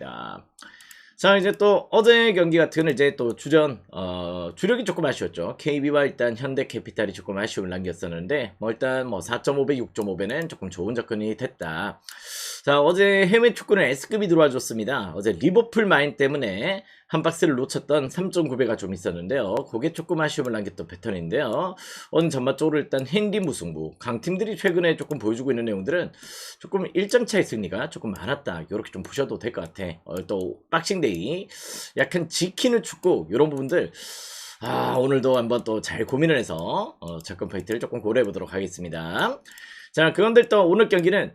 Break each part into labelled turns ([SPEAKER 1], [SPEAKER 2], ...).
[SPEAKER 1] 하겠습니다. 자, 이제 또 어제 경기 같은 경우는 이제 또 주력이 조금 아쉬웠죠. KB와 일단 현대캐피탈이 조금 아쉬움을 남겼었는데, 일단 4.5배, 6.5배는 조금 좋은 접근이 됐다. 자, 어제 해외 축구는 S급이 들어와 줬습니다. 어제 리버풀 마인 때문에 한 박스를 놓쳤던 3.9배가 좀 있었는데요. 그게 조금 아쉬움을 남겼던 패턴인데요. 오늘 전반적으로 일단 핸디 무승부, 강팀들이 최근에 조금 보여주고 있는 내용들은 조금 1점 차의 승리가 조금 많았다. 이렇게 좀 보셔도 될 것 같아. 또 박싱데이, 약간 지키는 축구 이런 부분들 오늘도 한번 또 잘 고민을 해서 접근 포인트를 조금 고려해 보도록 하겠습니다. 자, 그런데 또 오늘 경기는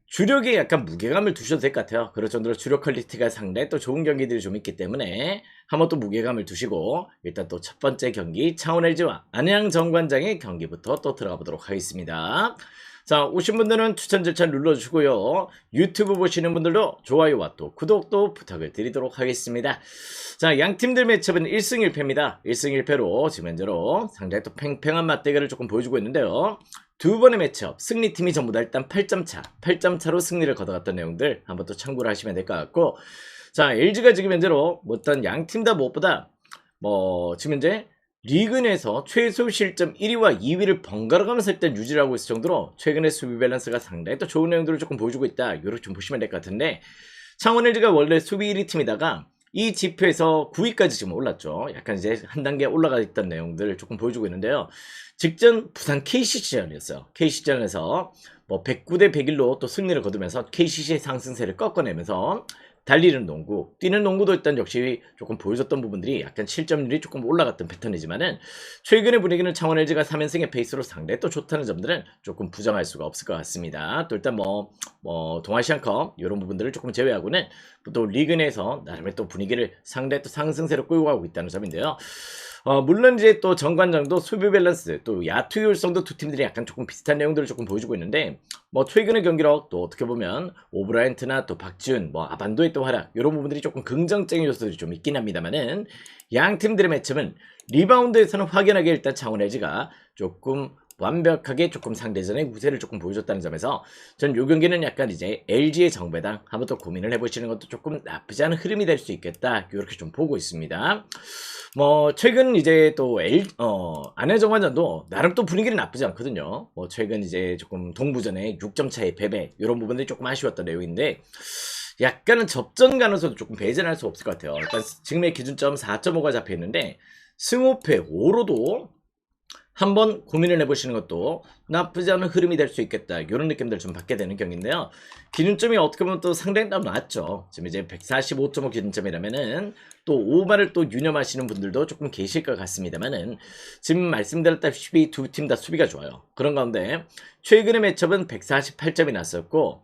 [SPEAKER 1] 주력에 약간 무게감을 두셔도 될 것 같아요. 그럴 정도로 주력 퀄리티가 상당히 또 좋은 경기들이 좀 있기 때문에 한번 또 무게감을 두시고 일단 또 첫 번째 경기 창원 LG와 안양 정관장의 경기부터 또 들어가 보도록 하겠습니다. 자, 오신 분들은 추천 절차 눌러주시고요. 유튜브 보시는 분들도 좋아요와 또 구독도 부탁을 드리도록 하겠습니다. 자, 양팀들 매첩은 1승 1패입니다. 1승 1패로 지금 현재로 상당히 또 팽팽한 맞대결을 조금 보여주고 있는데요. 두 번의 매치업 승리팀이 전부 다 일단 8점 차로 승리를 거둬갔던 내용들 한번 또 참고를 하시면 될 것 같고, 자, LG가 지금 현재로 어떤 양팀 다 무엇보다 지금 현재 리그 내에서 최소 실점 1위와 2위를 번갈아 가면서 일단 유지를 하고 있을 정도로 최근에 수비 밸런스가 상당히 또 좋은 내용들을 조금 보여주고 있다. 이렇게 좀 보시면 될 것 같은데, 창원 LG가 원래 수비 1위 팀이다가 이 지표에서 9위까지 지금 올랐죠. 약간 이제 한 단계 올라가 있던 내용들을 조금 보여주고 있는데요. 직전 부산 KCC전이었어요. KCC전에서 109대 101로 또 승리를 거두면서 KCC의 상승세를 꺾어내면서 달리는 농구, 뛰는 농구도 일단 역시 조금 보여줬던 부분들이 약간 실점률이 조금 올라갔던 패턴이지만은 최근의 분위기는 창원 LG가 3연승의 페이스로 상당히 또 좋다는 점들은 조금 부정할 수가 없을 것 같습니다. 또 일단 동아시안컵 이런 부분들을 조금 제외하고는 또 리그 내에서 나름의 또 분위기를 상당히 또 상승세로 끌고 가고 있다는 점인데요. 물론 이제 또 정관장도 수비 밸런스 또 야투 효율성도 두 팀들이 약간 조금 비슷한 내용들을 조금 보여주고 있는데, 최근의 경기력 또 어떻게 보면 오브라이언트나 또 박지훈 아반도의 또 활약 이런 부분들이 조금 긍정적인 요소들이 좀 있긴 합니다만은, 양 팀들의 매첩은 리바운드에서는 확연하게 일단 창원 LG가 조금 완벽하게 조금 상대전의 우세를 조금 보여줬다는 점에서 전 요 경기는 약간 이제 LG의 정배당 한번 또 고민을 해보시는 것도 조금 나쁘지 않은 흐름이 될 수 있겠다, 이렇게 좀 보고 있습니다. 최근 이제 또 안양 정관장도 나름 또 분위기는 나쁘지 않거든요. 최근 이제 조금 동부전에 6점 차의 패배 이런 부분들이 조금 아쉬웠던 내용인데, 약간은 접전 가능성도 조금 배제할 수 없을 것 같아요. 일단 지금의 기준점 4.5가 잡혀 있는데 승호패 5로도 한번 고민을 해보시는 것도 나쁘지 않은 흐름이 될 수 있겠다, 이런 느낌들 좀 받게 되는 경기인데요. 기준점이 어떻게 보면 또 상당히 낮죠. 지금 이제 145.5 기준점이라면은 또 오바를 또 유념하시는 분들도 조금 계실 것 같습니다만은, 지금 말씀드렸다시피 두 팀 다 수비가 좋아요. 그런 가운데 최근의 매첩은 148점이 났었고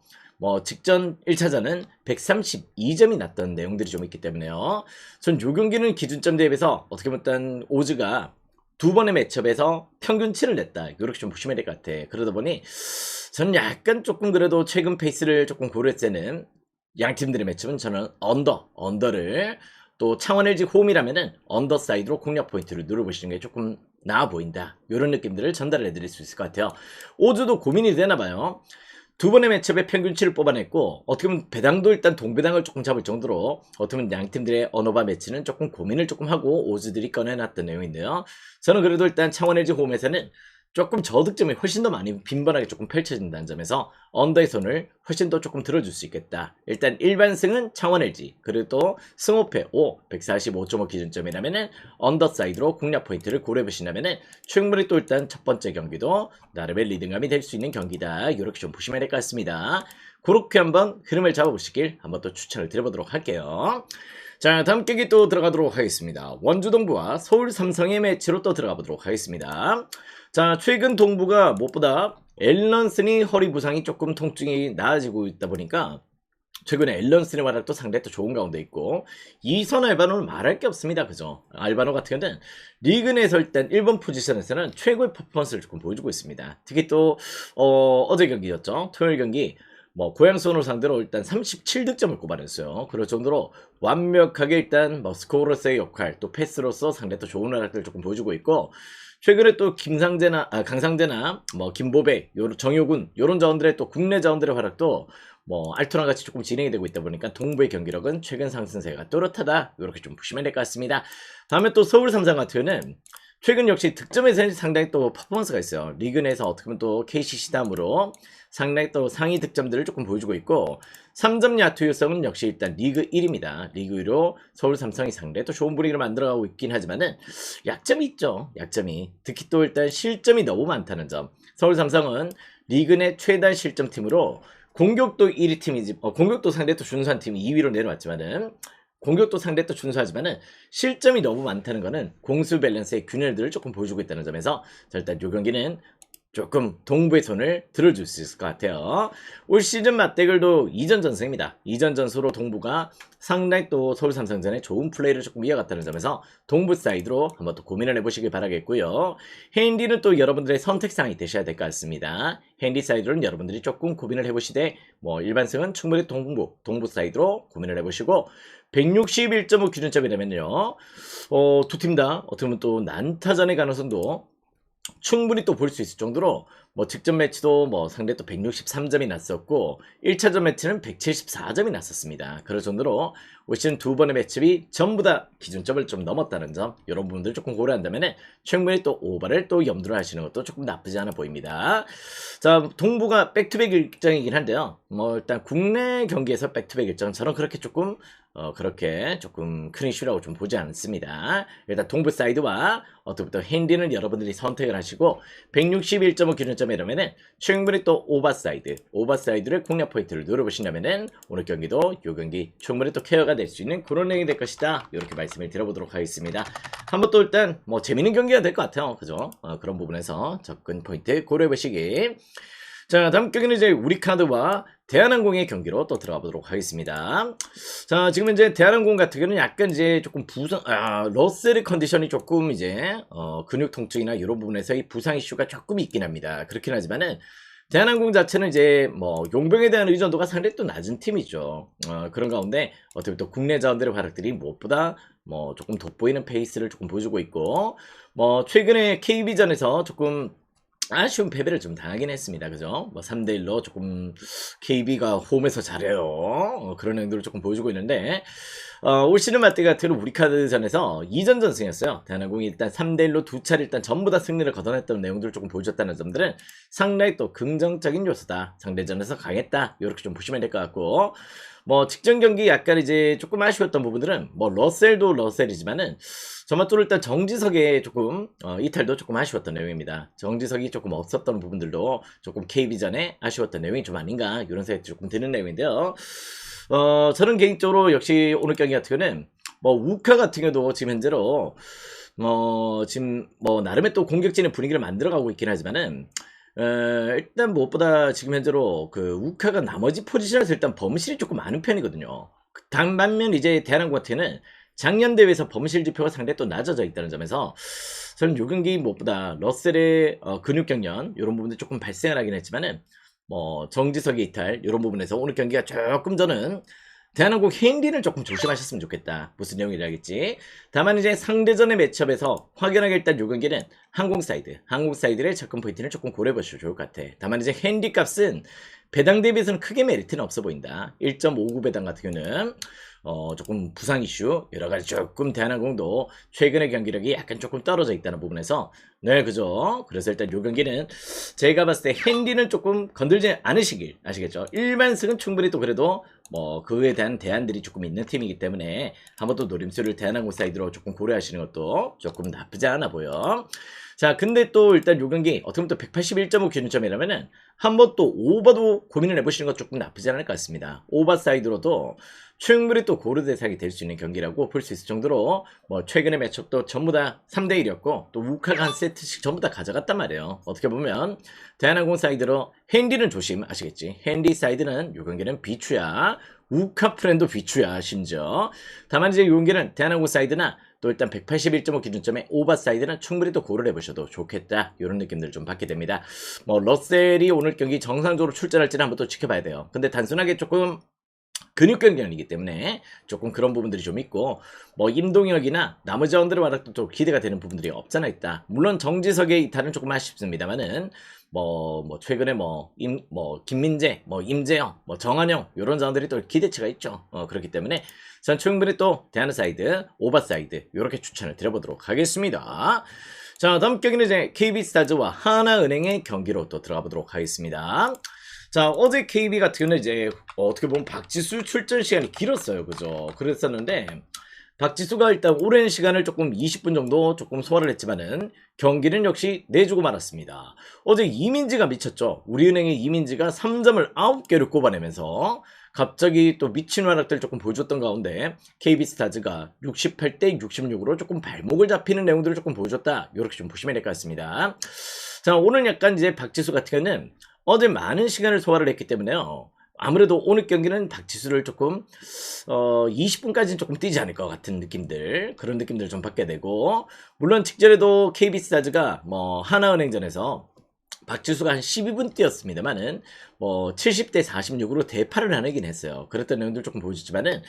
[SPEAKER 1] 직전 1차전은 132점이 났던 내용들이 좀 있기 때문에요. 전 요 경기는 기준점 대비해서 어떻게 보면 일단 오즈가 두 번의 매첩에서 평균치를 냈다, 이렇게 좀 보시면 될 것 같아. 그러다 보니 저는 약간 조금 그래도 최근 페이스를 조금 고려했을 때는 양 팀들의 매첩은 저는 언더를 또 창원 LG 홈이라면은 언더 사이드로 공략 포인트를 누려보시는 게 조금 나아 보인다, 이런 느낌들을 전달해 드릴 수 있을 것 같아요. 오즈도 고민이 되나 봐요. 두 번의 매첩에 평균치를 뽑아냈고, 어떻게 보면 배당도 일단 동배당을 조금 잡을 정도로 어떻게 보면 양 팀들의 언어바 매치는 조금 고민을 조금 하고 오즈들이 꺼내놨던 내용인데요. 저는 그래도 일단 창원 LG 홈에서는 조금 저득점이 훨씬 더 많이 빈번하게 조금 펼쳐진다는 점에서 언더의 손을 훨씬 더 조금 들어줄 수 있겠다. 일단 일반승은 창원 LG, 그리고 또 승호패 5, 145.5 기준점이라면은 언더 사이드로 공략 포인트를 고려해보신다면은 충분히 또 일단 첫 번째 경기도 나름의 리듬감이 될 수 있는 경기다, 이렇게 좀 보시면 될 것 같습니다. 그렇게 한번 흐름을 잡아보시길 한번 또 추천을 드려보도록 할게요. 자, 다음 경기 또 들어가도록 하겠습니다. 원주 동부와 서울 삼성의 매치로 또 들어가 보도록 하겠습니다. 자, 최근 동부가 무엇보다 앨런슨이 허리 부상이 조금 통증이 나아지고 있다 보니까 최근에 앨런슨의 활약도 상당히 또 좋은 가운데 있고, 이선 알바노는 말할 게 없습니다. 그죠? 알바노 같은 경우는 리그 내에서 일단 1번 포지션에서는 최고의 퍼포먼스를 조금 보여주고 있습니다. 특히 또 어제 경기였죠. 토요일 경기 고양손을 상대로 일단 37득점을 꼽아냈어요. 그럴 정도로 완벽하게 일단 스코어로서의 역할, 또 패스로서 상당히 또 좋은 활약들을 조금 보여주고 있고, 최근에 또 강상재나 김보배, 정효군 요런 자원들의 또 국내 자원들의 활약도 뭐 알토랑 같이 조금 진행이 되고 있다 보니까 동부의 경기력은 최근 상승세가 또렷하다. 이렇게 좀 보시면 될 것 같습니다. 다음에 또 서울 삼성 같은 경우는 최근 역시 득점에서 상당히 또 퍼포먼스가 있어요. 리그 내에서 어떻게 보면 또 KCC 다음으로 상당히 또 상위 득점들을 조금 보여주고 있고 3점 야투 효성은 역시 일단 리그 1위입니다. 리그 1위로 서울 삼성이 상당히 또 좋은 분위기를 만들어가고 있긴 하지만은 약점이 있죠. 약점이. 특히 또 일단 실점이 너무 많다는 점. 서울 삼성은 리그 내 최단 실점팀으로 공격도 1위 팀이지, 공격도 상대 또 준수한 팀이 2위로 내려왔지만은 공격도 상대 또 준수하지만은 실점이 너무 많다는 거는 공수 밸런스의 균열들을 조금 보여주고 있다는 점에서 일단 이 경기는 조금 동부의 손을 들어줄 수 있을 것 같아요. 올 시즌 맞대결도 2전 전승입니다. 2전 전수로 동부가 상당히 또 서울 삼성전에 좋은 플레이를 조금 이어갔다는 점에서 동부 사이드로 한번 또 고민을 해보시길 바라겠고요. 핸디는 또 여러분들의 선택사항이 되셔야 될 것 같습니다. 핸디 사이드로는 여러분들이 조금 고민을 해보시되 뭐 일반승은 충분히 동부 사이드로 고민을 해보시고 161.5 기준점이라면요. 두 팀 다 어떻게 보면 또 난타전의 가능성도 충분히 또 볼 수 있을 정도로 뭐 직전 매치도 뭐 상대 또 163점이 났었고 1차전 매치는 174점이 났었습니다. 그럴 정도로 올 시즌 두 번의 매치비 전부 다 기준점을 좀 넘었다는 점 이런 부분들 조금 고려한다면 충분히 또 오버를 또 염두를 하시는 것도 조금 나쁘지 않아 보입니다. 자, 동부가 백투백 일정이긴 한데요. 뭐 일단 국내 경기에서 백투백 일정 저는 그렇게 조금 그렇게 조금 큰 이슈라고 좀 보지 않습니다. 일단 동부 사이드와 어떻게 핸디는 여러분들이 선택을 하시고 161.5 기준점이라면은 충분히 또 오버사이드를 공략 포인트를 누려보신다면은 오늘 경기도 요 경기 충분히 또 케어가 될 수 있는 그런 내용이 될 것이다. 이렇게 말씀을 드려보도록 하겠습니다. 한번 또 일단 뭐 재밌는 경기가 될 것 같아요. 그죠? 그런 부분에서 접근 포인트 고려해보시기. 자, 다음 경기는 이제 우리카드와 대한항공의 경기로 또 들어가 보도록 하겠습니다. 자, 지금 이제 대한항공 같은 경우는 약간 이제 조금 러셀의 컨디션이 조금 이제 근육 통증이나 이런 부분에서 이 부상 이슈가 조금 있긴 합니다. 그렇긴 하지만은 대한항공 자체는 이제 뭐 용병에 대한 의존도가 상당히 또 낮은 팀이죠. 그런 가운데 어떻게 또 국내 자원들의 활약들이 무엇보다 뭐 조금 돋보이는 페이스를 조금 보여주고 있고 뭐 최근에 KB전에서 조금 아쉬운 패배를 좀 당하긴 했습니다. 그죠? 뭐 3대1로 조금 KB가 홈에서 잘해요. 그런 행동을 조금 보여주고 있는데 올 시즌 맞대 같은 경우 우리카드전에서 2전 전승했어요. 대한항공이 일단 3대1로 두 차례 일단 전부 다 승리를 거둬냈던 내용들을 조금 보여줬다는 점들은 상당히 또 긍정적인 요소다. 상대전에서 강했다. 이렇게 좀 보시면 될 것 같고 뭐 직전 경기 약간 이제 조금 아쉬웠던 부분들은 뭐 러셀도 러셀이지만은 저마토 일단 정지석의 조금 이탈도 조금 아쉬웠던 내용입니다. 정지석이 조금 없었던 부분들도 조금 KB전에 아쉬웠던 내용이 좀 아닌가 이런 생각이 조금 드는 내용인데요. 저는 개인적으로 역시 오늘 경기 같은 경우는 뭐 우카 같은 경우도 지금 현재로 지금 뭐 나름의 또 공격진의 분위기를 만들어가고 있긴 하지만은 일단 무엇보다 지금 현재로 그 우카가 나머지 포지션에서 일단 범실이 조금 많은 편이거든요. 반면 이제 대한항공 같은 경우는 작년 대회에서 범실 지표가 상당히 또 낮아져 있다는 점에서 저는 요 경기 무엇보다 러셀의 근육 경련 이런 부분도 조금 발생을 하긴 했지만은 뭐 정지석의 이탈 이런 부분에서 오늘 경기가 조금 저는 대한항공 핸디를 조금 조심하셨으면 좋겠다. 무슨 내용이라겠지. 다만 이제 상대전의 매치업에서 확연하게 일단 요 경기는 항공 사이드의 접근 포인트를 조금 고려해보시면 좋을 것 같아. 다만 이제 핸디 값은 배당 대비해서는 크게 메리트는 없어 보인다. 1.59 배당 같은 경우는 조금 부상 이슈 여러 가지 조금 대한항공도 최근의 경기력이 약간 조금 떨어져 있다는 부분에서 네 그죠. 그래서 일단 요 경기는 제가 봤을 때 핸디는 조금 건들지 않으시길 아시겠죠. 일반승은 충분히 또 그래도 뭐 그에 대한 대안들이 조금 있는 팀이기 때문에 한번 또 노림수를 대한항공 사이드로 조금 고려하시는 것도 조금 나쁘지 않아 보여. 자, 근데 또 일단 요 경기 어떻게 보면 또 181.5 기준점이라면은 한번 또 오버도 고민을 해보시는 것 조금 나쁘지 않을 것 같습니다. 오버 사이드로도 충분히 또 고려 대상이 될 수 있는 경기라고 볼 수 있을 정도로 뭐 최근의 매첩도 전부 다 3대1이었고 또 우카가 한 세트씩 전부 다 가져갔단 말이에요. 어떻게 보면 대한항공 사이드로 핸디는 조심 아시겠지. 핸디 사이드는 요 경기는 비추야. 우카 프렌도 비추야 심지어. 다만 이제 요 경기는 대한항공 사이드나 또 일단 181.5 기준점의 오버 사이드는 충분히 또 고려를 해보셔도 좋겠다. 이런 느낌들을 좀 받게 됩니다. 뭐 러셀이 오늘 경기 정상적으로 출전할지는 한번 또 지켜봐야 돼요. 근데 단순하게 조금 근육 경련이기 때문에 조금 그런 부분들이 좀 있고 뭐 임동혁이나 나머지 자원들의 활약도 좀 기대가 되는 부분들이 없잖아 있다. 물론 정지석의 이탈은 조금 아쉽습니다만은 최근에 김민재, 임재영, 정한영 이런 자원들이 또 기대치가 있죠. 그렇기 때문에 전 충분히 또 대하늘사이드, 오버사이드 이렇게 추천을 드려보도록 하겠습니다. 자, 다음 경기는 이제 KB스타즈와 하나은행의 경기로 또 들어가 보도록 하겠습니다. 자, 어제 KB 같은 경우는 이제 어떻게 보면 박지수 출전 시간이 길었어요. 그죠? 그랬었는데 박지수가 일단 오랜 시간을 조금 20분 정도 조금 소화를 했지만은 경기는 역시 내주고 말았습니다. 어제 이민지가 미쳤죠. 우리은행의 이민지가 3점을 9개를 꼽아내면서 갑자기 또 미친 활약들 조금 보여줬던 가운데 KB스타즈가 68대 66으로 조금 발목을 잡히는 내용들을 조금 보여줬다. 이렇게 좀 보시면 될 것 같습니다. 자, 오늘 약간 이제 박지수 같은 경우는 어제 많은 시간을 소화를 했기 때문에요. 아무래도 오늘 경기는 박지수를 조금 20분까지는 조금 뛰지 않을 것 같은 느낌들, 그런 느낌들을 좀 받게 되고, 물론 직전에도 KB스타즈가 하나은행전에서 박지수가 한 12분 뛰었습니다만은 70대 46으로 대파를 나누긴 했어요. 그랬던 내용들 조금 보여줬지만은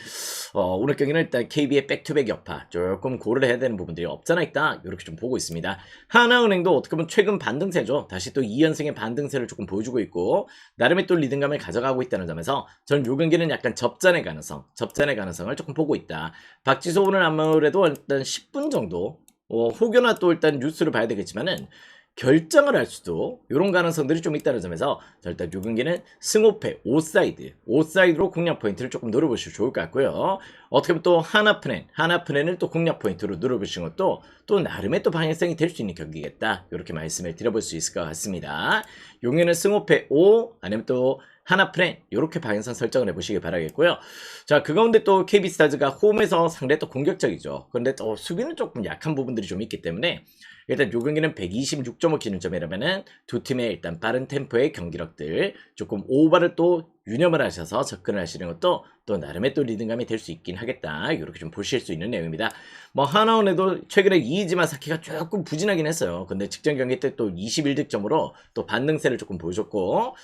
[SPEAKER 1] 오늘 경기는 일단 KB의 백투백 여파 조금 고려를 해야 되는 부분들이 없잖아 있다, 이렇게 좀 보고 있습니다. 하나은행도 어떻게 보면 최근 반등세죠. 다시 또 2연승의 반등세를 조금 보여주고 있고 나름의 또 리듬감을 가져가고 있다는 점에서 저는 요 경기는 약간 접전의 가능성을 조금 보고 있다. 박지수 오늘 아무래도 일단 10분 정도 혹여나 또 일단 뉴스를 봐야 되겠지만은 결정을 할 수도 이런 가능성들이 좀 있다는 점에서 일단 요 경기는 승호패 오사이드로 공략 포인트를 조금 노려보시면 좋을 것 같고요. 어떻게 보면 또 하나프렌을 또 공략 포인트로 노려보시는 것도 또 나름의 또 방향성이 될 수 있는 경기겠다, 이렇게 말씀을 드려볼 수 있을 것 같습니다. 용에는 승호패 5 아니면 또 하나프렌 이렇게 방향성 설정을 해보시기 바라겠고요. 자, 그 가운데 또 KB스타즈가 홈에서 상당히 또 공격적이죠. 그런데 또 수비는 조금 약한 부분들이 좀 있기 때문에 일단 요 경기는 126.5 기준점이라면은 두 팀의 일단 빠른 템포의 경기력들 조금 오버를 또 유념을 하셔서 접근을 하시는 것도 또 나름의 또 리듬감이 될 수 있긴 하겠다, 이렇게 좀 보실 수 있는 내용입니다. 하나원에도 최근에 이이지마 사키가 조금 부진하긴 했어요. 근데 직전 경기 때 또 21득점으로 또 반등세를 조금 보여줬고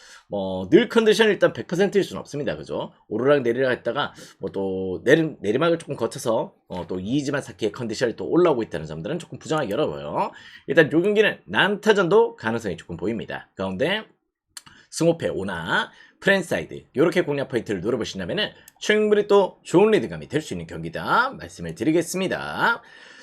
[SPEAKER 1] 늘 컨디션 일단 100%일 수는 없습니다. 그죠? 오르락 내리락 했다가 또 내리막을 조금 거쳐서 또 이이지마 사키의 컨디션이 또 올라오고 있다는 점들은 조금 부정하기 어려워요. 일단 요 경기는 난타전도 가능성이 조금 보입니다. 가운데 승호패 5나 프랜사이드 이렇게 공략 포인트를 노려보신다면 충분히 또 좋은 리드감이 될 수 있는 경기다 말씀을 드리겠습니다.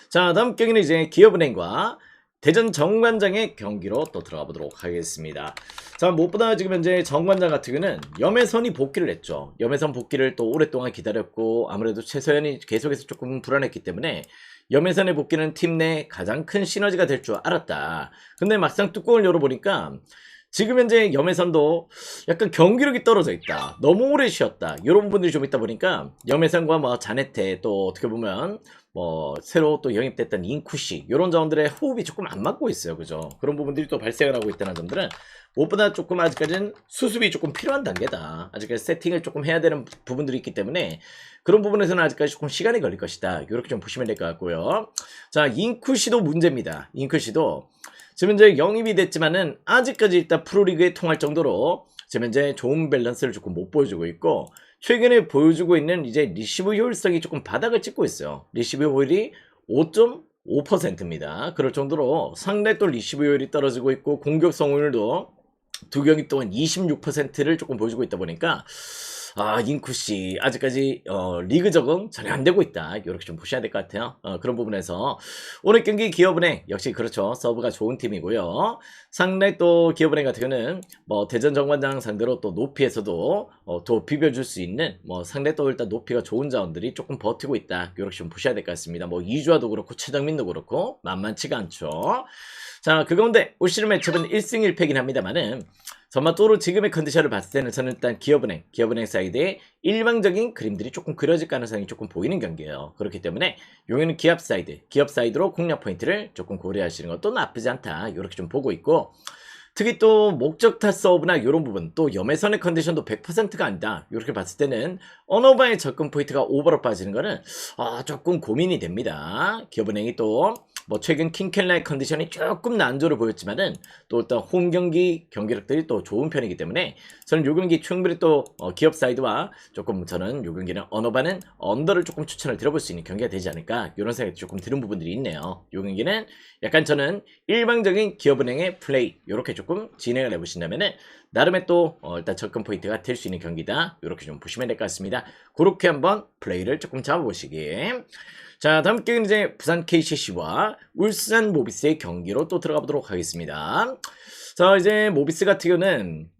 [SPEAKER 1] 자, 다음 경기는 이제 기업은행과 대전 정관장의 경기로 또 들어가 보도록 하겠습니다. 자, 무엇보다 지금 현재 정관장 같은 경우는 염혜선이 복귀를 했죠. 염혜선 복귀를 또 오랫동안 기다렸고 아무래도 최서연이 계속해서 조금 불안했기 때문에 염혜선의 복귀는 팀 내 가장 큰 시너지가 될 줄 알았다. 근데 막상 뚜껑을 열어보니까 지금 현재 염혜선도 약간 경기력이 떨어져 있다, 너무 오래 쉬었다, 이런 분들이 좀 있다 보니까 염혜선과 자네테 또 어떻게 보면 새로 또 영입됐던 인쿠시 이런 자원들의 호흡이 조금 안 맞고 있어요. 그죠? 그런 부분들이 또 발생을 하고 있다는 점들은 무엇보다 조금 아직까지는 수습이 조금 필요한 단계다. 아직까지 세팅을 조금 해야 되는 부분들이 있기 때문에 그런 부분에서는 아직까지 조금 시간이 걸릴 것이다, 이렇게 좀 보시면 될 것 같고요. 자, 인쿠시도 문제입니다. 인쿠시도 지금 현재 영입이 됐지만은 아직까지 일단 프로리그에 통할 정도로 지금 현재 좋은 밸런스를 조금 못 보여주고 있고 최근에 보여주고 있는 이제 리시브 효율성이 조금 바닥을 찍고 있어요. 리시브 효율이 5.5%입니다. 그럴 정도로 상당히 또 리시브 효율이 떨어지고 있고 공격 성공률도 두 경기 동안 26%를 조금 보여주고 있다 보니까 인쿠씨 아직까지 리그 적응 전혀 안 되고 있다, 이렇게 좀 보셔야 될 것 같아요. 그런 부분에서 오늘 경기 기업은행 역시 그렇죠, 서브가 좋은 팀이고요. 상당히 또 기업은행 같은 경우는 대전 정관장 상대로 또 높이에서도 또 비벼줄 수 있는 상당히 또 일단 높이가 좋은 자원들이 조금 버티고 있다, 이렇게 좀 보셔야 될 것 같습니다. 이주아도 그렇고 최정민도 그렇고 만만치가 않죠. 자, 그 가운데 올 시즌 매첩은 1승 1패긴 합니다만은 전반적으로 지금의 컨디션을 봤을 때는 저는 일단 기업은행 사이드에 일방적인 그림들이 조금 그려질 가능성이 조금 보이는 경기예요. 그렇기 때문에 용에는 기업 사이드로 공략 포인트를 조금 고려하시는 것도 나쁘지 않다, 이렇게 좀 보고 있고 특히 또 목적타 서브나 이런 부분 또 염혜선의 컨디션도 100%가 아니다, 이렇게 봤을 때는 언어바의 접근 포인트가 오버로 빠지는 거는 조금 고민이 됩니다. 기업은행이 또 뭐 최근 킹켈라의 컨디션이 조금 난조를 보였지만은 또 일단 홈 경기 경기력들이 또 좋은 편이기 때문에 저는 요 경기 충분히 또 기업 사이드와 조금 저는 요 경기는 언어반은 언더를 조금 추천을 드려볼 수 있는 경기가 되지 않을까 이런 생각이 조금 드는 부분들이 있네요. 요 경기는 약간 저는 일방적인 기업은행의 플레이 이렇게 조금 진행을 해보신다면은 나름의 또 일단 접근 포인트가 될 수 있는 경기다 이렇게 좀 보시면 될 것 같습니다. 그렇게 한번 플레이를 조금 잡아보시기. 자, 다음 경기는 이제 부산 KCC와 울산 모비스의 경기로 또 들어가 보도록 하겠습니다. 자, 이제 모비스 같은 경우는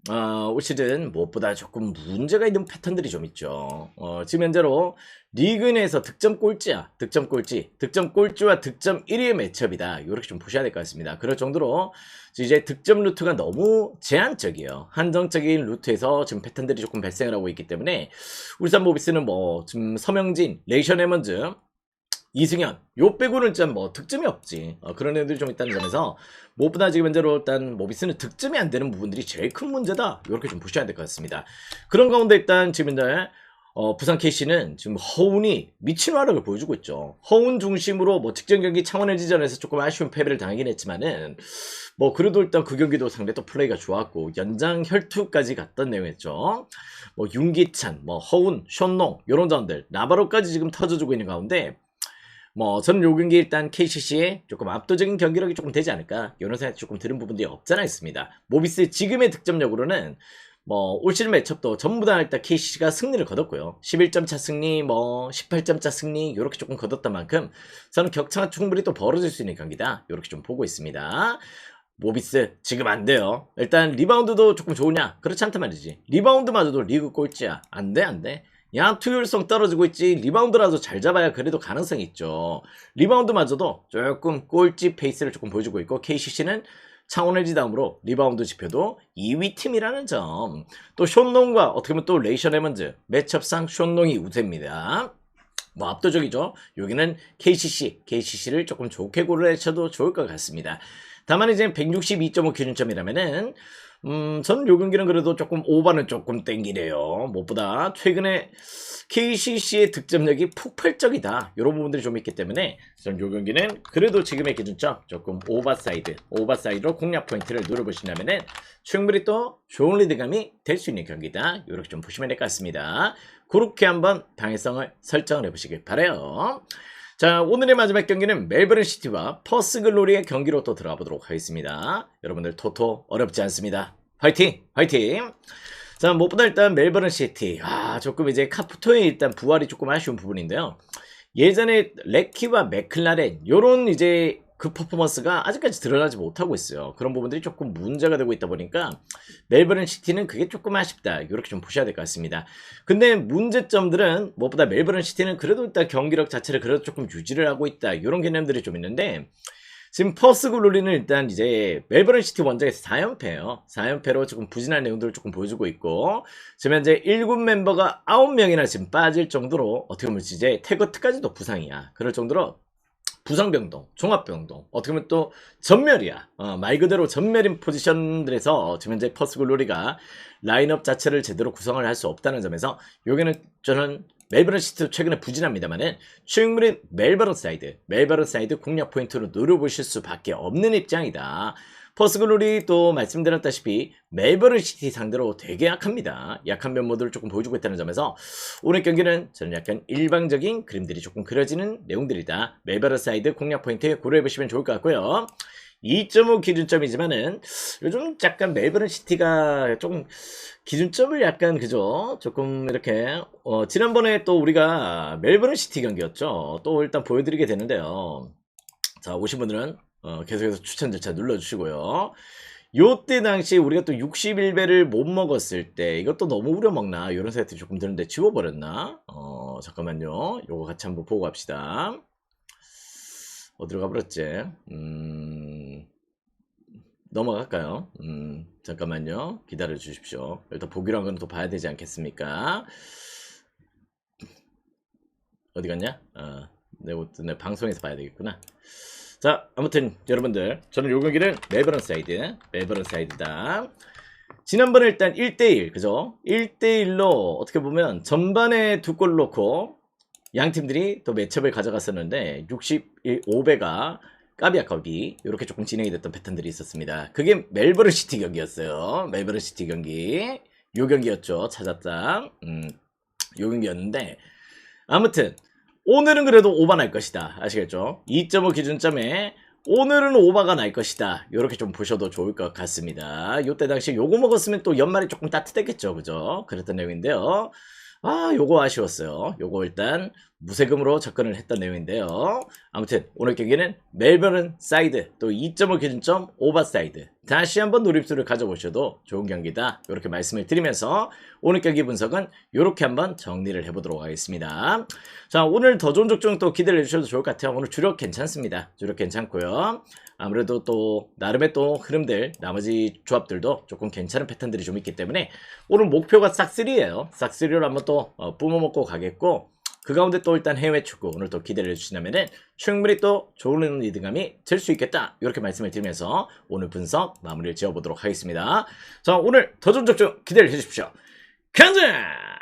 [SPEAKER 1] 올 시즌 무엇보다 조금 문제가 있는 패턴들이 좀 있죠. 지금 현재로 리그 내에서 득점 꼴찌야. 득점 꼴찌와 득점 1위의 매첩이다. 이렇게 좀 보셔야 될 것 같습니다. 그럴 정도로 이제 득점 루트가 너무 제한적이에요. 한정적인 루트에서 지금 패턴들이 조금 발생을 하고 있기 때문에 울산 모비스는 뭐 지금 서명진, 레이션 에먼즈, 이승현 요 빼고는 일단 뭐 득점이 없지. 그런 애들이 좀 있다는 점에서 무엇보다 지금 현재로 일단 모비스는 득점이 안 되는 부분들이 제일 큰 문제다. 이렇게 좀 보셔야 될 것 같습니다. 그런 가운데 일단 지금 현재 부산 KC는 지금 허운이 미친 활약을 보여주고 있죠. 허운 중심으로 뭐 직전 경기 창원 LG전에서 조금 아쉬운 패배를 당하긴 했지만은 뭐 그래도 일단 그 경기도 상대 또 플레이가 좋았고 연장 혈투까지 갔던 내용이었죠. 뭐 윤기찬, 뭐 허운, 션농 이런 자원들 나바로까지 지금 터져주고 있는 가운데 뭐 저는 요 경기 일단 KCC의 조금 압도적인 경기력이 조금 되지 않을까 이런 생각이 조금 드는 부분들이 없잖아 있습니다. 모비스 지금의 득점력으로는 뭐 올 시즌 매첩도 전부 다 일단 KCC가 승리를 거뒀고요. 11점 차 승리, 뭐 18점 차 승리 이렇게 조금 거뒀던 만큼 저는 격차가 충분히 또 벌어질 수 있는 경기다 이렇게 좀 보고 있습니다. 모비스 지금 안 돼요. 일단 리바운드도 조금 좋으냐? 그렇지 않단 말이지. 리바운드마저도 리그 꼴찌야. 안 돼, 안 돼. 야, 투율성 떨어지고 있지. 리바운드라도 잘 잡아야 그래도 가능성이 있죠. 리바운드마저도 조금 꼴찌 페이스를 조금 보여주고 있고 KCC는 창원 LG 다음으로 리바운드 지표도 2위 팀이라는 점. 또 션농과 어떻게 보면 또 레이션 에먼즈 매첩상 션농이 우세입니다. 뭐 압도적이죠. 여기는 KCC를 조금 좋게 고려해셔도 좋을 것 같습니다. 다만 이제 162.5 기준점이라면은 저는 요 경기는 그래도 조금 오버는 조금 땡기네요. 무엇보다 최근에 KCC의 득점력이 폭발적이다. 이런 부분들이 좀 있기 때문에 저는 요 경기는 그래도 지금의 기준점 조금 오버사이드로 공략 포인트를 누려보신다면은 충분히 또 좋은 리드감이 될 수 있는 경기다. 이렇게 좀 보시면 될 것 같습니다. 그렇게 한번 방해성을 설정을 해보시길 바라요. 자, 오늘의 마지막 경기는 멜버른 시티와 퍼스 글로리의 경기로 또 들어가 보도록 하겠습니다. 여러분들 토토 어렵지 않습니다. 화이팅! 화이팅! 자, 무엇보다 일단 멜버른 시티. 조금 이제 카프토의 일단 부활이 조금 아쉬운 부분인데요. 예전에 레키와 맥클라렌 요런 이제 그 퍼포먼스가 아직까지 드러나지 못하고 있어요. 그런 부분들이 조금 문제가 되고 있다 보니까 멜버른 시티는 그게 조금 아쉽다. 이렇게 좀 보셔야 될 것 같습니다. 근데 문제점들은 무엇보다 멜버른 시티는 그래도 일단 경기력 자체를 그래도 조금 유지를 하고 있다. 이런 개념들이 좀 있는데 지금 퍼스 글로리는 일단 이제 멜버른 시티 원정에서 4연패예요. 4연패로 조금 부진한 내용들을 조금 보여주고 있고 지금 현재 1군 멤버가 9명이나 지금 빠질 정도로 어떻게 보면 이제 태거트까지도 부상이야. 그럴 정도로 부상병동, 종합병동, 어떻게 보면 또 전멸이야. 말 그대로 전멸인 포지션들에서 지금 현재 퍼스 글로리가 라인업 자체를 제대로 구성을 할 수 없다는 점에서 여기는 저는 멜버른 시티도 최근에 부진합니다만은 충분히 멜버른 사이드 공략 포인트로 노려보실 수밖에 없는 입장이다. 퍼스 글로리 또 말씀드렸다시피 멜버른 시티 상대로 되게 약합니다. 약한 면모들을 조금 보여주고 있다는 점에서 오늘 경기는 저는 약간 일방적인 그림들이 조금 그려지는 내용들이다. 멜버른 사이드 공략 포인트 고려해보시면 좋을 것 같고요. 2.5 기준점이지만은 요즘 약간 멜버른 시티가 조금 기준점을 약간 그죠? 조금 이렇게 지난번에 또 우리가 멜버른 시티 경기였죠. 또 일단 보여드리게 되는데요. 자, 오신 분들은 계속해서 추천 절차 눌러주시고요. 요때 당시 우리가 또 61배를 못 먹었을 때 이것도 너무 우려먹나 이런 생각이 조금 드는데 지워버렸나? 잠깐만요. 요거 같이 한번 보고 갑시다. 어디로 가버렸지? 넘어갈까요? 잠깐만요. 기다려 주십시오. 일단 보기로 한 건 또 봐야 되지 않겠습니까? 어디 갔냐? 내 방송에서 봐야 되겠구나. 자, 아무튼 여러분들 저는 요 경기는 멜버른 사이드다. 지난번에 일단 1대1 그죠? 1대1로 어떻게 보면 전반에 2골 넣고 양 팀들이 또 매첩을 가져갔었는데 65배가 까비야 까비 이렇게 조금 진행이 됐던 패턴들이 있었습니다. 그게 멜버른 시티 경기였어요. 멜버른 시티 경기 요 경기였죠. 찾았다. 요 경기였는데 아무튼 오늘은 그래도 오바 날 것이다. 아시겠죠? 2.5 기준점에 오늘은 오바가 날 것이다. 요렇게 좀 보셔도 좋을 것 같습니다. 요때 당시 요거 먹었으면 또 연말이 조금 따뜻했겠죠. 그죠? 그랬던 내용인데요. 아, 요거 아쉬웠어요. 요거 일단 무세금으로 접근을 했던 내용인데요. 아무튼 오늘 경기는 멜버른 사이드 또 2.5 기준점 오버 사이드 다시 한번 노립수를 가져보셔도 좋은 경기다. 이렇게 말씀을 드리면서 오늘 경기 분석은 이렇게 한번 정리를 해보도록 하겠습니다. 자, 오늘 더 좋은 족중 또 기대를 해주셔도 좋을 것 같아요. 오늘 주력 괜찮습니다. 주력 괜찮고요. 아무래도 또 나름의 또 흐름들 나머지 조합들도 조금 괜찮은 패턴들이 좀 있기 때문에 오늘 목표가 싹3예요. 싹3를 한번 또 뿜어먹고 가겠고 그 가운데 또 일단 해외 축구 오늘 또 기대를 해주시다면은 충분히 또 좋은 리드감이 될 수 있겠다. 이렇게 말씀을 드리면서 오늘 분석 마무리를 지어보도록 하겠습니다. 자, 오늘 더 좋은 족중 기대를 해주십시오. 간다!